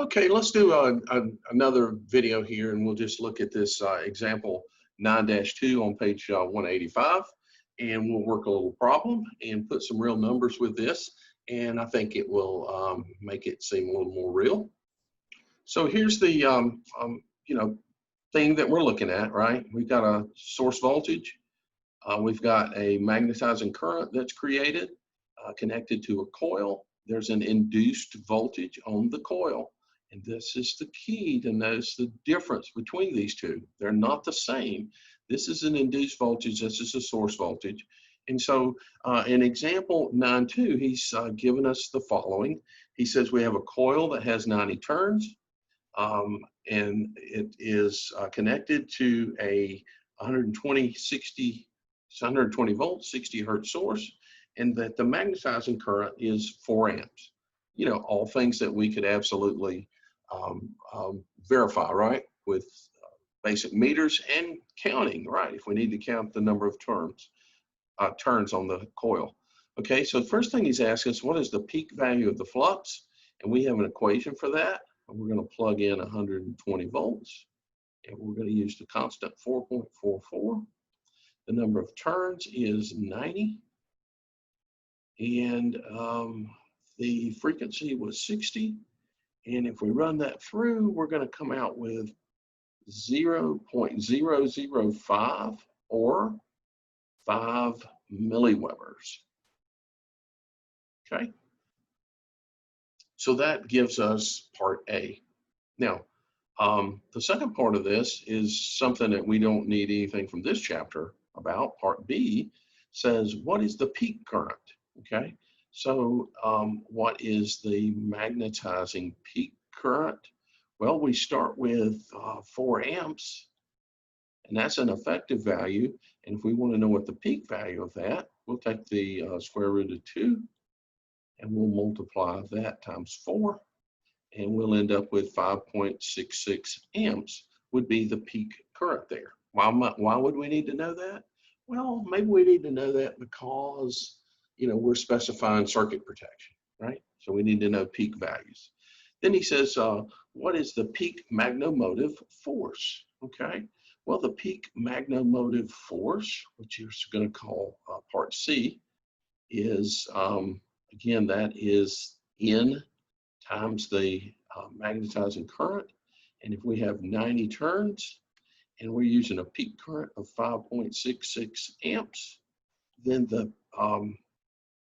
Okay, let's do another video here, and we'll just look at this example 9-2 on page 185, and we'll work a little problem and put some real numbers with this, and I think it will make it seem a little more real. So here's the thing that we're looking at, right? We've got a source voltage, we've got a magnetizing current that's created, connected to a coil. There's an induced voltage on the coil. And this is the key to notice the difference between these two. They're not the same. This is an induced voltage, this is a source voltage. And so in example 9.2, he's given us the following. He says we have a coil that has 90 turns, and it is connected to a 120 volt, 60 hertz source, and that the magnetizing current is 4 amps. You know, all things that we could absolutely verify, right, with basic meters and counting, right, if we need to count the number of turns on the coil. Okay, so the first thing he's asking us, what is the peak value of the flux? And we have an equation for that. And we're going to plug in 120 volts, and we're going to use the constant 4.44. The number of turns is 90, and the frequency was 60. And if we run that through, we're going to come out with 0.005 or 5 milliwebers. Okay. So that gives us part A. Now, the second part of this is something that we don't need anything from this chapter about. Part B says, what is the peak current? Okay. So what is the magnetizing peak current? Well, we start with 4 amps, and that's an effective value. And if we want to know what the peak value of that, we'll take the square root of 2, and we'll multiply that times 4, and we'll end up with 5.66 amps would be the peak current there. Why would we need to know that? Well, maybe we need to know that because we're specifying circuit protection, right? So we need to know peak values. Then he says, what is the peak magnomotive force? Okay, well, the peak magnomotive force, which you're going to call part C, is, again, that is N times the magnetizing current. And if we have 90 turns and we're using a peak current of 5.66 amps, then the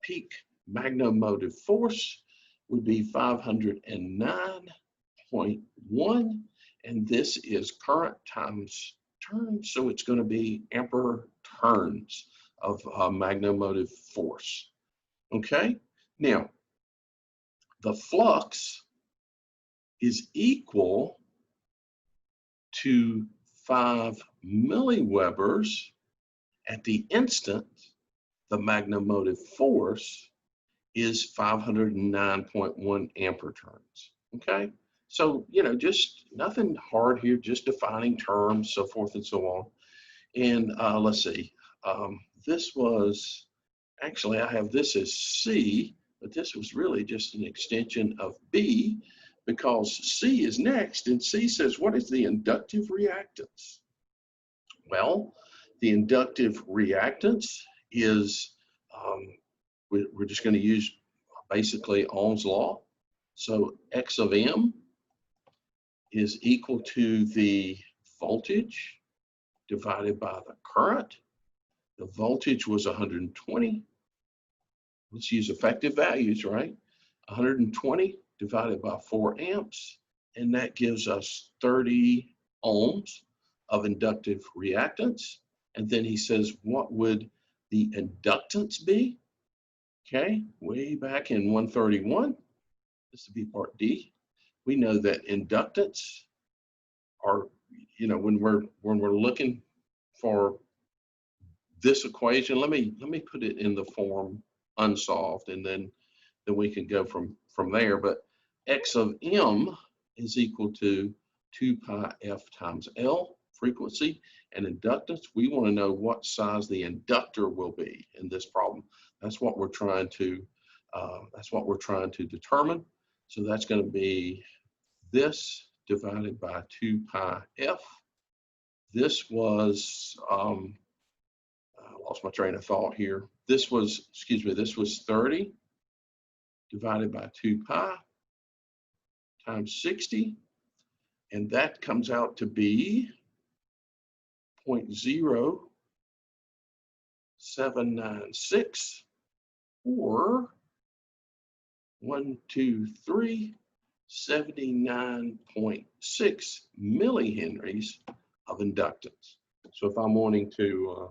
peak magnomotive force would be 509.1, and this is current times turns, so it's going to be ampere turns of magnomotive force. Okay, now the flux is equal to 5 milliwebers at the instant the magnomotive force is 509.1 ampere turns. Okay, so just nothing hard here, just defining terms, so forth and so on. And let's see, this was actually, I have this as C, but this was really just an extension of B, because C is next, and C says, what is the inductive reactance? Well, the inductive reactance is, we're just going to use basically Ohm's law. So X of M is equal to the voltage divided by the current. The voltage was 120. Let's use effective values, right? 120 divided by 4 amps, and that gives us 30 ohms of inductive reactance. And then he says, what would the inductance be? Okay, way back in 131, this would be part D. We know that inductance are, when we're looking for this equation, let me put it in the form unsolved, and then we can go from there. But X of M is equal to 2 pi F times L, frequency, and inductance. We want to know what size the inductor will be in this problem. That's what we're trying to determine. So that's going to be this divided by 2 pi f. This was, I lost my train of thought here. This was, excuse me, this was 30 divided by 2 pi times 60. And that comes out to be 0.0796 or 79.6 millihenries of inductance. So if I'm wanting to,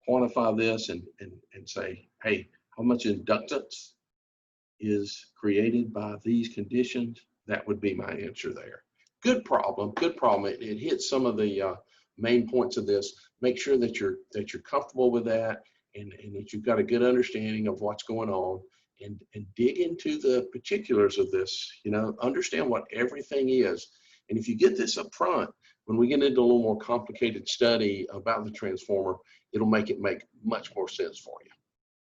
quantify this and say, hey, how much inductance is created by these conditions, that would be my answer there. Good problem, good problem. It hits some of the main points of this. Make sure that you're comfortable with that and that you've got a good understanding of what's going on and dig into the particulars of this, understand what everything is. And if you get this up front, when we get into a little more complicated study about the transformer, it'll make much more sense for you.